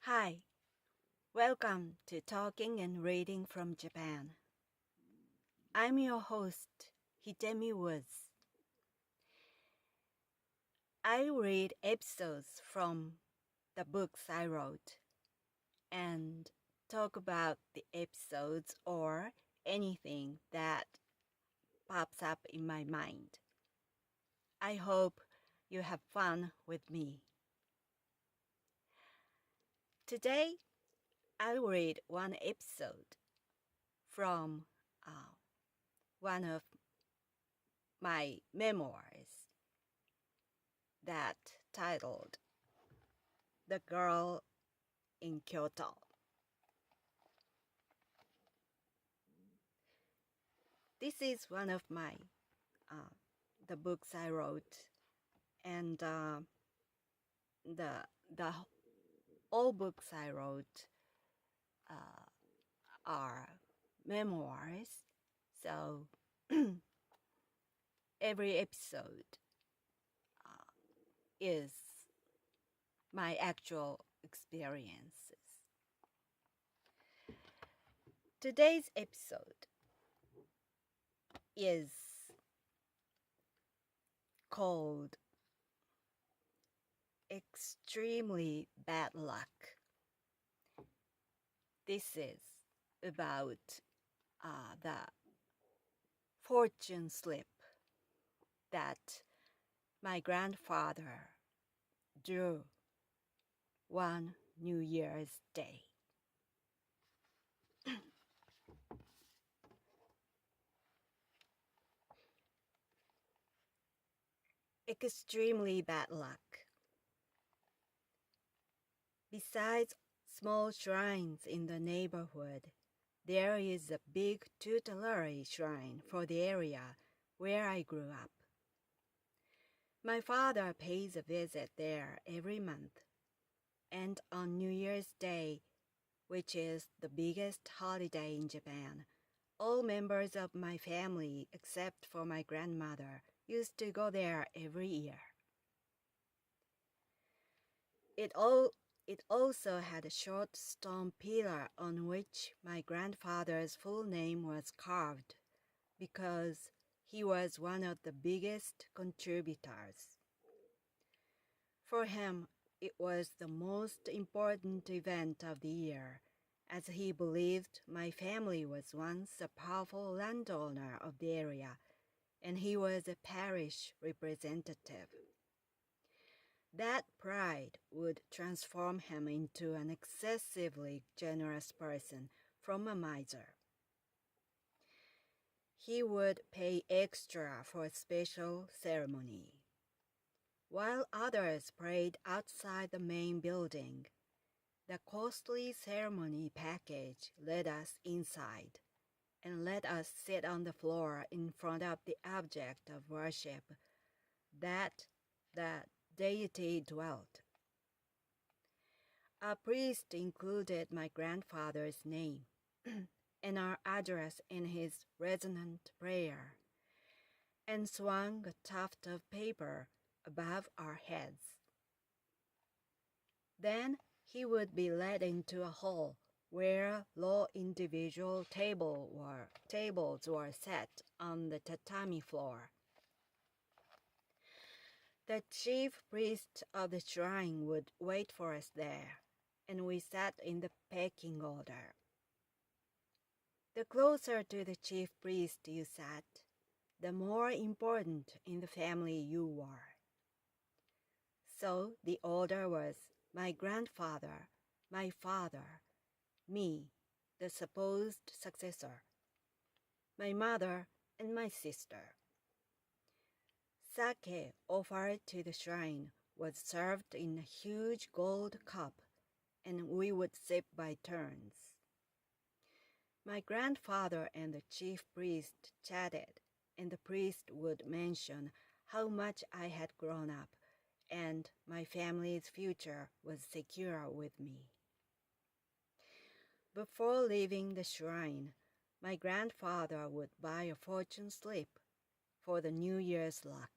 Hi, welcome to Talking and Reading from Japan. I'm your host, Hidemi Woods. I read episodes from the books I wrote and talk about the episodes or anything that pops up in my mind. I hope you have fun with me. Today, I'll read one episode from one of my memoirs that titled The Girl in Kyoto. This is one of my the books I wrote, and the all books I wrote are memoirs. So every episode is my actual experiences. Today's episode is called Extremely Bad Luck. This is about the fortune slip that my grandfather drew one New Year's Day. Extremely bad luck. Besides small shrines in the neighborhood, there is a big tutelary shrine for the area where I grew up. My father pays a visit there every month, and on New Year's Day, which is the biggest holiday in Japan, all members of my family, except for my grandmother, used to go there every year. It also had a short stone pillar on which my grandfather's full name was carved, because he was one of the biggest contributors. For him, it was the most important event of the year, as he believed my family was once a powerful landowner of the area, and he was a parish representative. That pride would transform him into an excessively generous person from a miser. He would pay extra for a special ceremony. While others prayed outside the main building, the costly ceremony package led us inside and let us sit on the floor in front of the object of worship that the deity dwelt. A priest included my grandfather's name and our address in his resonant prayer, and swung a tuft of paper above our heads. Then he would be led into a hall where low individual tables were set on the tatami floor. The chief priest of the shrine would wait for us there, and we sat in the pecking order. The closer to the chief priest you sat, the more important in the family you were. So the order was my grandfather, my father, me, the supposed successor, my mother, and my sister. Sake offered to the shrine was served in a huge gold cup, and we would sip by turns. My grandfather and the chief priest chatted, and the priest would mention how much I had grown up, and my family's future was secure with me. Before leaving the shrine, my grandfather would buy a fortune slip for the New Year's luck.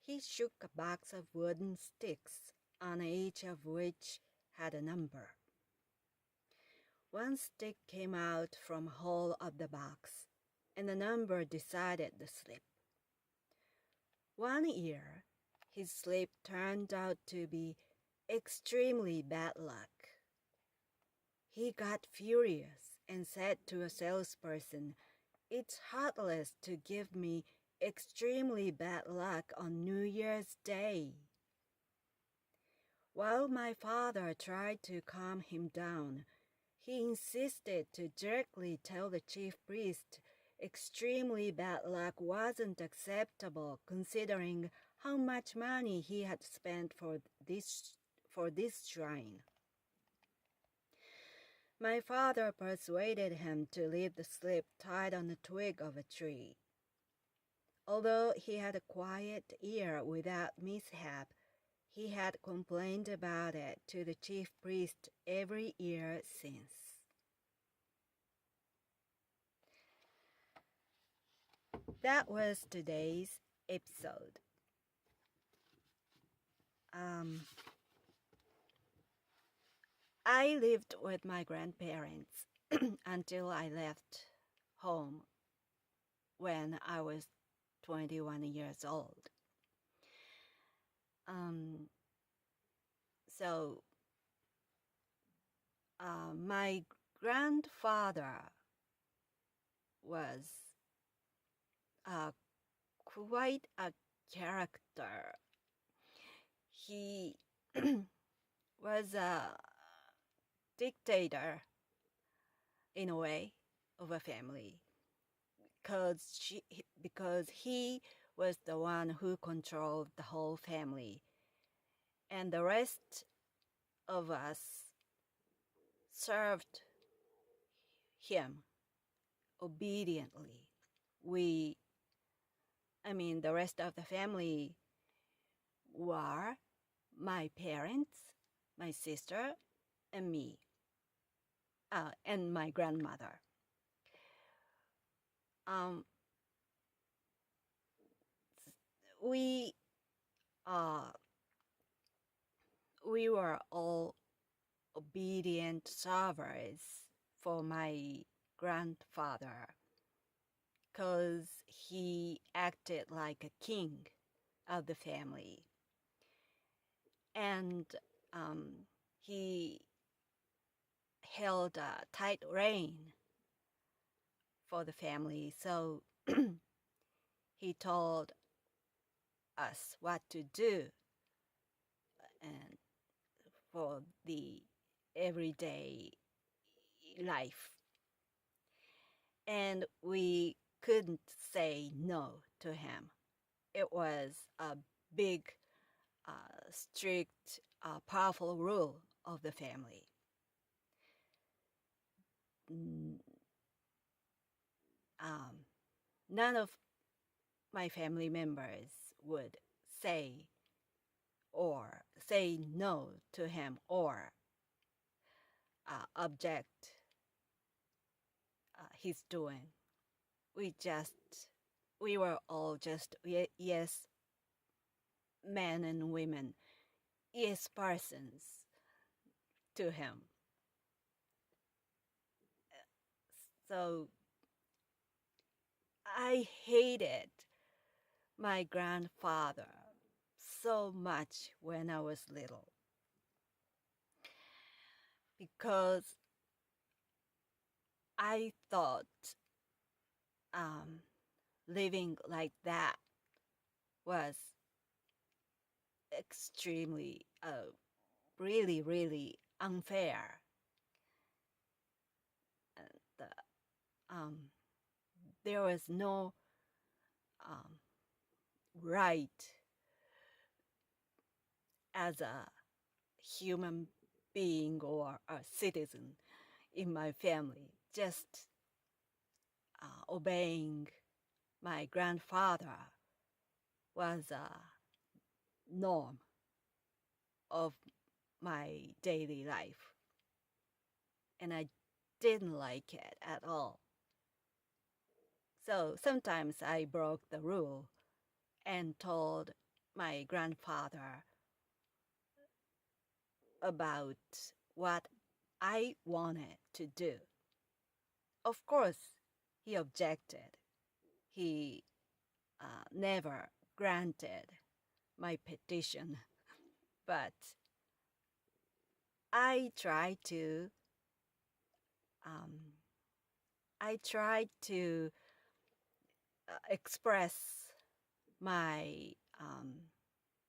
He shook a box of wooden sticks, on each of which had a number. One stick came out from a hole of the box, and the number decided the slip. One year, his slip turned out to be extremely bad luck. He got furious and said to a salesperson, "It's heartless to give me extremely bad luck on New Year's Day." While my father tried to calm him down, he insisted to directly tell the chief priest extremely bad luck wasn't acceptable considering how much money he had spent for this shrine. My father persuaded him to leave the slip tied on a twig of a tree. Although he had a quiet year without mishap, he had complained about it to the chief priest every year since. That was today's episode. I lived with my grandparents until I left home when I was 21 years old. My grandfather was quite a character. He was a dictator in a way of a family because he was the one who controlled the whole family, and the rest of us served him obediently. The rest of the family were my parents, my sister, and me, and my grandmother. We were all obedient servers for my grandfather because he acted like a king of the family, and he held a tight rein for the family, so he told us what to do and for the everyday life, and we couldn't say no to him. It was a big, strict, powerful rule of the family. None of my family members would say no to him or object his doing. We were all just yes men and women, yes persons to him. So I hated my grandfather so much when I was little because I thought living like that was extremely, really, really unfair. There was no right as a human being or a citizen in my family, just obeying my grandfather was a norm of my daily life, and I didn't like it at all. So sometimes I broke the rule and told my grandfather about what I wanted to do. Of course, he objected. He never granted my petition, but I tried to um, express my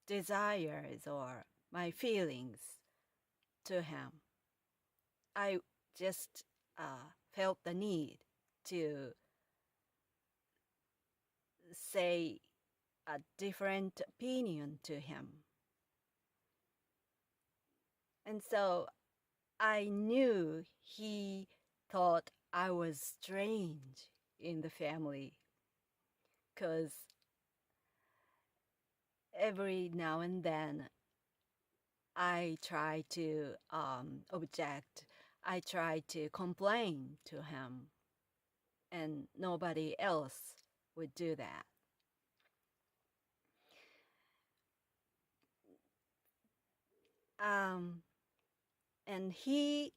desires or my feelings to him. I just felt the need to say a different opinion to him. And so I knew he thought I was strange in the family, because every now and then I try to object. I try to complain to him, and nobody else would do that. And he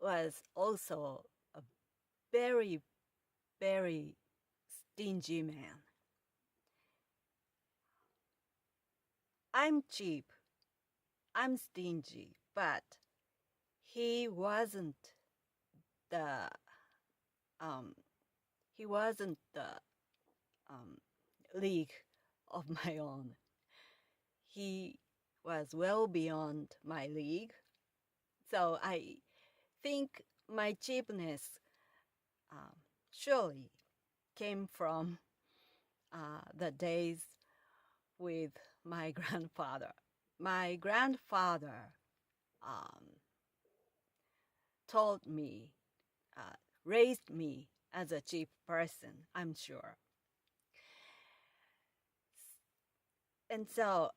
was also a very, very stingy man. I'm cheap, I'm stingy, but he wasn't the um, um, league of my own. He was well beyond my league. So I think my cheapness surely came from the days with my grandfather. My grandfather told me, raised me as a cheap person, I'm sure. And so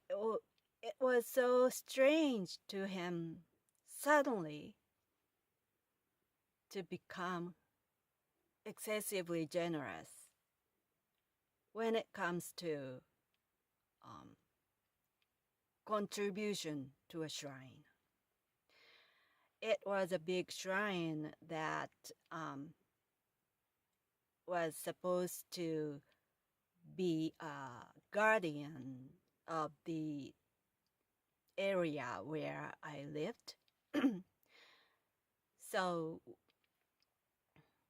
it was so strange to him suddenly to become excessively generous when it comes to contribution to a shrine. It was a big shrine that was supposed to be a guardian of the area where I lived. So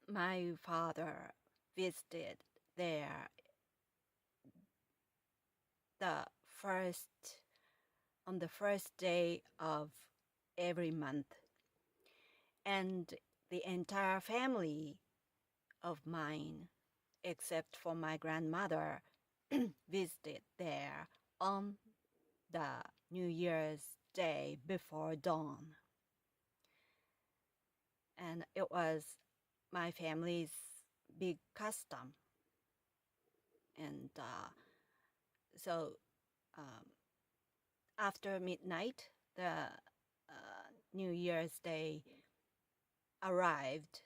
my father visited there on the first day of every month, and the entire family of mine, except for my grandmother, visited there on the New Year's Day before dawn. And it was my family's big custom. And so after midnight, the New Year's Day arrived.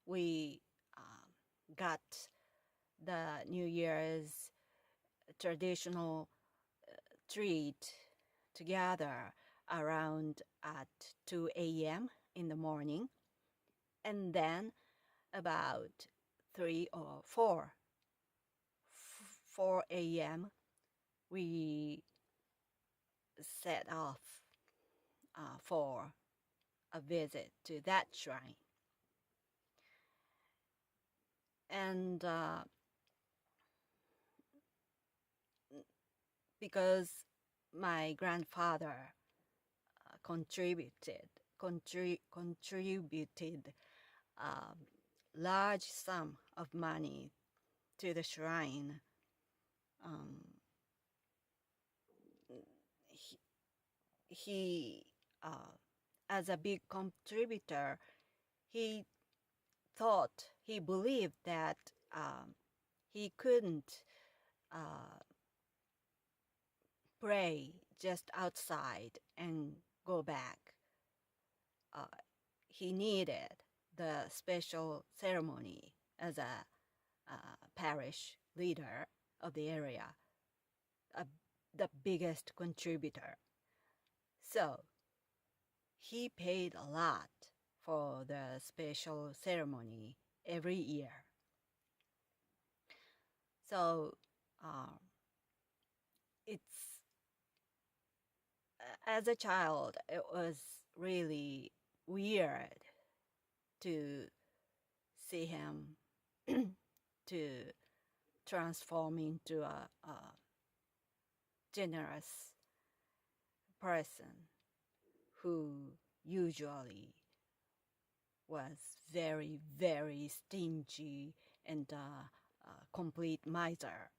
We got the New Year's traditional treat together around at 2 a.m. in the morning. And then about 3 or 4 a.m., we set off for a visit to that shrine. And because my grandfather contributed a large sum of money to the shrine, he as a big contributor, he believed that he couldn't pray just outside and go back. He needed the special ceremony as a parish leader of the area, the biggest contributor. So he paid a lot for the special ceremony every year. So it's as a child, it was really weird to see him to transform into a generous person who usually was very, very stingy and a complete miser.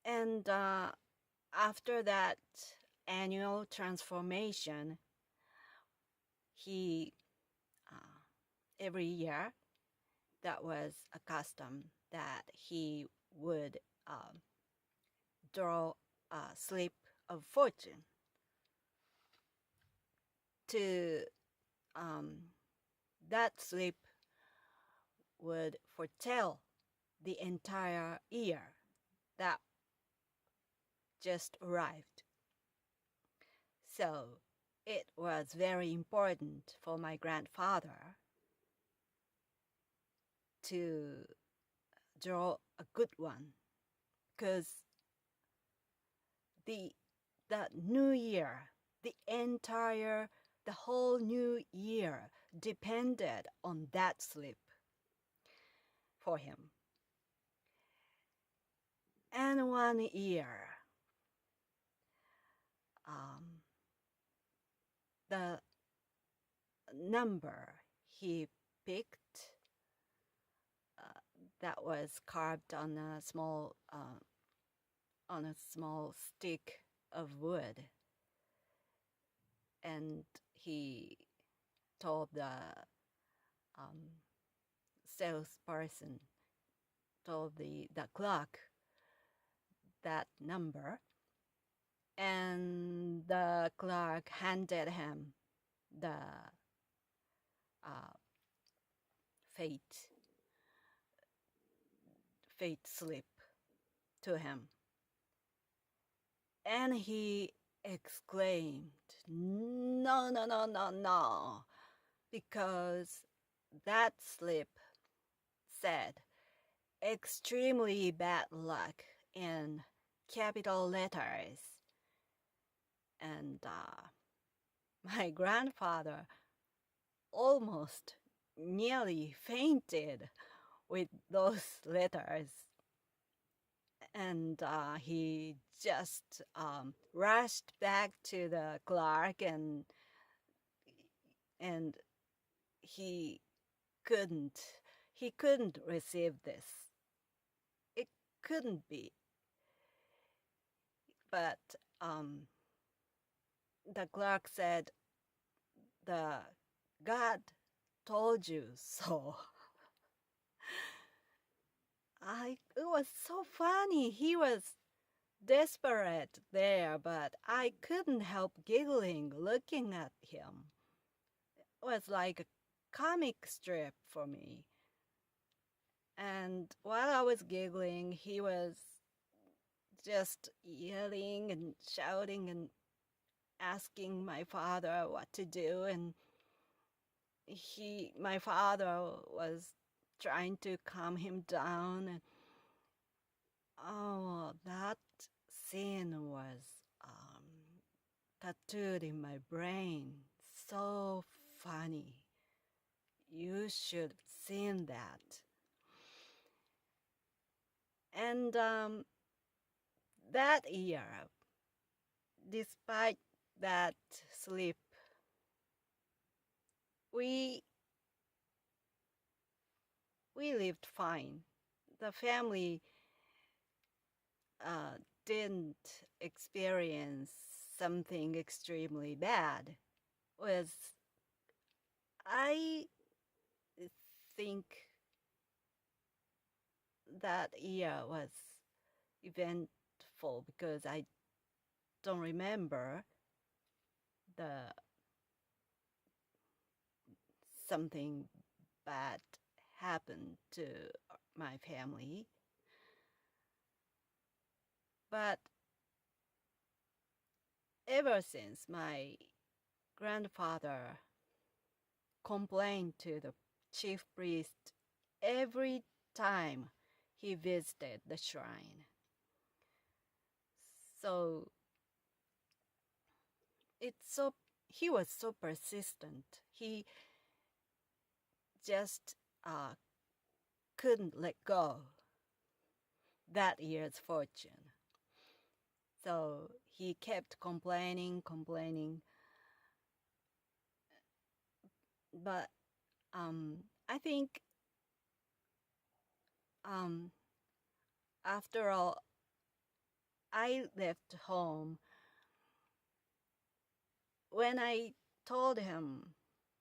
And after that annual transformation, he, every year, that was a custom that he would draw a slip of fortune to that slip would foretell the entire year that just arrived. So it was very important for my grandfather to draw a good one, because the new year, the whole new year depended on that slip for him. And one year, the number he picked that was carved on a small stick of wood, and he told the salesperson, told the clerk that number, and the clerk handed him the fate slip to him. And he exclaimed, "No, no, no, no, no," because that slip said extremely bad luck in capital letters. And my grandfather almost nearly fainted with those letters. And he just rushed back to the clerk, and he couldn't receive this. It couldn't be. But the clerk said, "The God told you so." It was so funny. He was desperate there, but I couldn't help giggling looking at him. It was like a comic strip for me. And while I was giggling, he was just yelling and shouting and asking my father what to do, and my father was trying to calm him down. And that scene was tattooed in my brain. So funny. You should have seen that. And that year, despite that slip, we lived fine. The family didn't experience something extremely bad. I think that year was eventful because I don't remember something bad happened to my family. But ever since my grandfather complained to the chief priest every time he visited the shrine. So he was so persistent. He just couldn't let go that year's fortune. So he kept complaining. But I think after all, I left home when I told him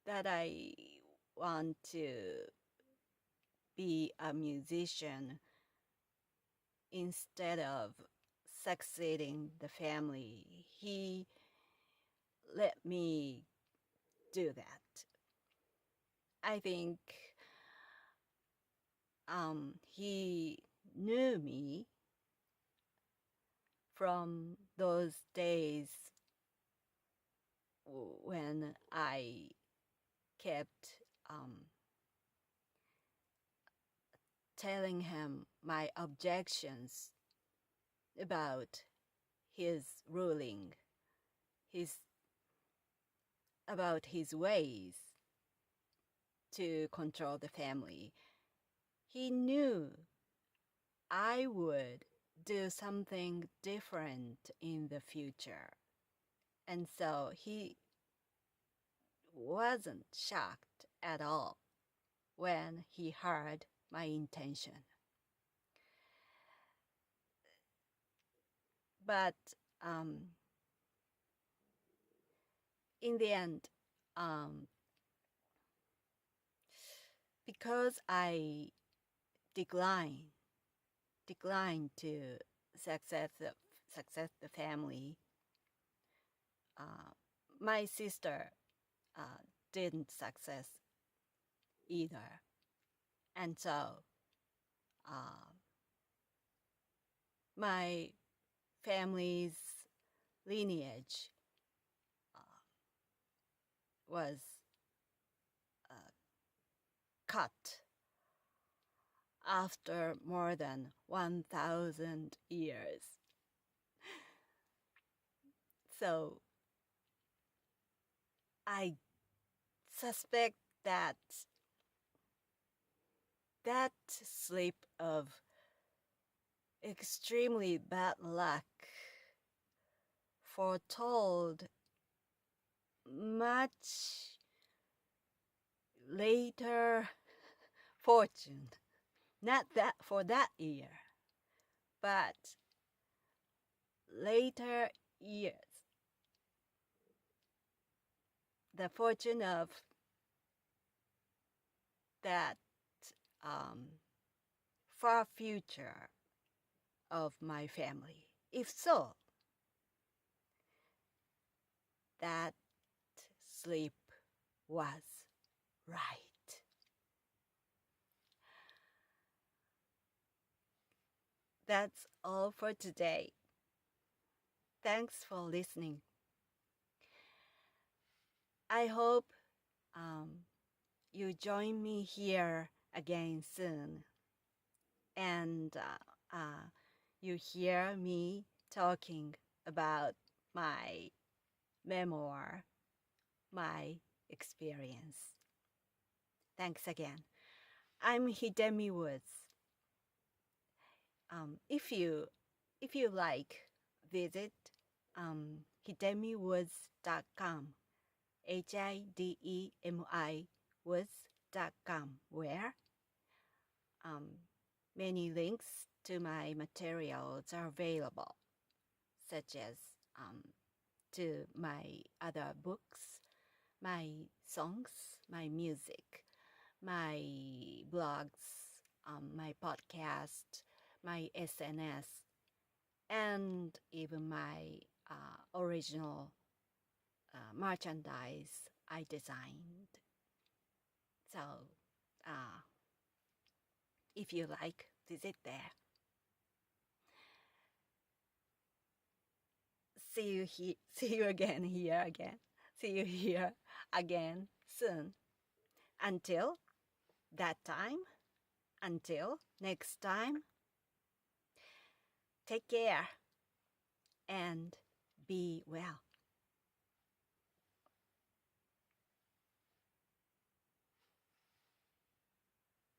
that I want to be a musician instead of succeeding the family. He let me do that. I think he knew me from those days when I kept telling him my objections about his ruling, about his ways to control the family. He knew I would do something different in the future. And so he wasn't shocked at all when he heard my intention. But in the end, because I declined to success the family, my sister didn't success either. And so my family's lineage was cut after more than 1,000 years. So I suspect that slip of extremely bad luck foretold much later fortune. Not that for that year, but later years. The fortune of that far future of my family. If so, that sleep was right. That's all for today. Thanks for listening. I hope you join me here again soon. And you hear me talking about my memoir, my experience. Thanks again. I'm Hidemi Woods. If you like, visit hidemiwoods.com, HIDEMI woods.com, where many links to my materials are available, such as to my other books, my songs, my music, my blogs, my podcast, my SNS, and even my original merchandise I designed. So if you like, visit there. See you again here again. See you here again soon. Until that time, until next time, take care and be well.